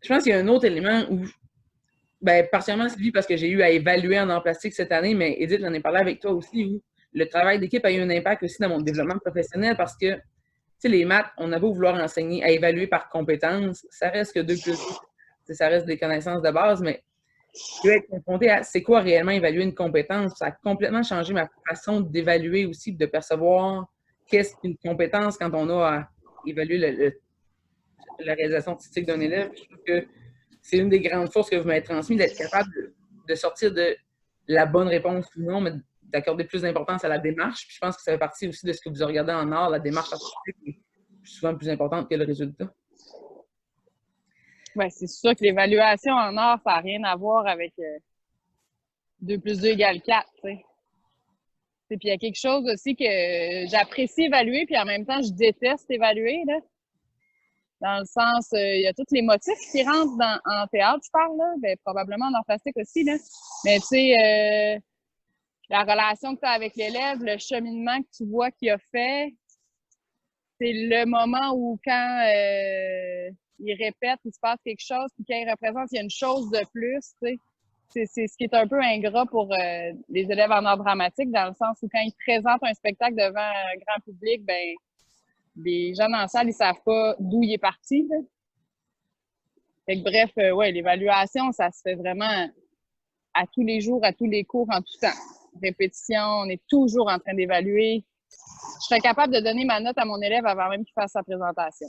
je pense qu'il y a un autre élément où, ben, partiellement, Sylvie, parce que j'ai eu à évaluer en art plastique cette année, mais Edith, j'en ai parlé avec toi aussi, où le travail d'équipe a eu un impact aussi dans mon développement professionnel parce que, tu sais, les maths, on a beau vouloir enseigner à évaluer par compétences, ça reste que 2 plus 2, ça reste des connaissances de base, mais je vais être confronté à c'est quoi réellement évaluer une compétence. Ça a complètement changé ma façon d'évaluer aussi, de percevoir qu'est-ce qu'une compétence quand on a à évaluer la réalisation artistique d'un élève. Je trouve que c'est une des grandes forces que vous m'avez transmises, d'être capable de sortir de la bonne réponse ou non, mais d'accorder plus d'importance à la démarche. Puis je pense que ça fait partie aussi de ce que vous regardez en art, la démarche artistique est souvent plus importante que le résultat. Ouais, c'est sûr que l'évaluation en art, ça n'a rien à voir avec 2 plus 2 égale 4, tu sais. Puis il y a quelque chose aussi que j'apprécie évaluer, puis en même temps, je déteste évaluer, là. Dans le sens, il y a tous les motifs qui rentrent en théâtre, je parle, là. Ben, probablement en art plastique aussi, là. Mais tu sais, la relation que tu as avec l'élève, le cheminement que tu vois qu'il a fait, c'est le moment où quand il répète, il se passe quelque chose, puis quand il représente, il y a une chose de plus, tu sais. C'est ce qui est un peu ingrat pour les élèves en art dramatique, dans le sens où quand ils présentent un spectacle devant un grand public, ben les gens dans la salle, ils savent pas d'où il est parti. Là. Fait que bref, ouais, l'évaluation, ça se fait vraiment à tous les jours, à tous les cours, en tout temps. Répétition, on est toujours en train d'évaluer. Je serais capable de donner ma note à mon élève avant même qu'il fasse sa présentation.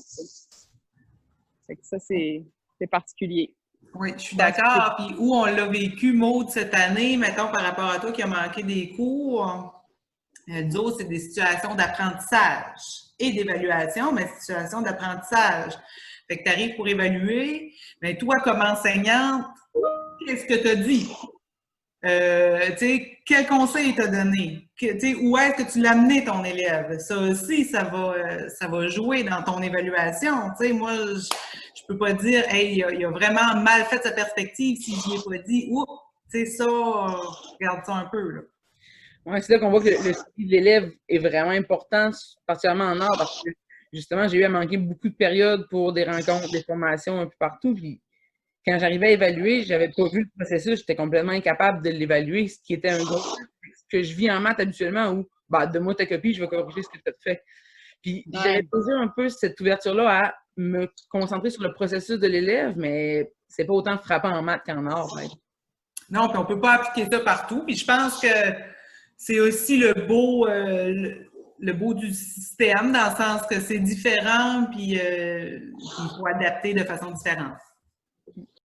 Fait que ça, c'est particulier. Oui, je suis d'accord. Puis où on l'a vécu, Maude, cette année, mettons, par rapport à toi qui a manqué des cours, nous autres, c'est des situations d'apprentissage et d'évaluation, mais situations d'apprentissage. Fait que tu arrives pour évaluer, mais toi, comme enseignante, qu'est-ce que tu as dit? Quel conseil t'a donné? Où est-ce que tu l'as amené ton élève? Ça aussi, ça va jouer dans ton évaluation. Moi, je peux pas dire, hey, il a vraiment mal fait sa perspective si je lui ai pas dit, oups, ça, regarde ça un peu, là. Oui, c'est là qu'on voit que le suivi de l'élève est vraiment important, particulièrement en art, parce que justement, j'ai eu à manquer beaucoup de périodes pour des rencontres, des formations un peu partout. Puis quand j'arrivais à évaluer, j'avais pas vu le processus, j'étais complètement incapable de l'évaluer, ce qui était un gros ce que je vis en maths habituellement où bah, donne-moi ta copie, je vais corriger ce que tu as fait. Puis j'avais posé un peu cette ouverture-là à me concentrer sur le processus de l'élève, mais c'est pas autant frappant en maths qu'en art. Ouais. Non, puis on peut pas appliquer ça partout. Puis je pense que c'est aussi le beau du système, dans le sens que c'est différent, puis il faut adapter de façon différente.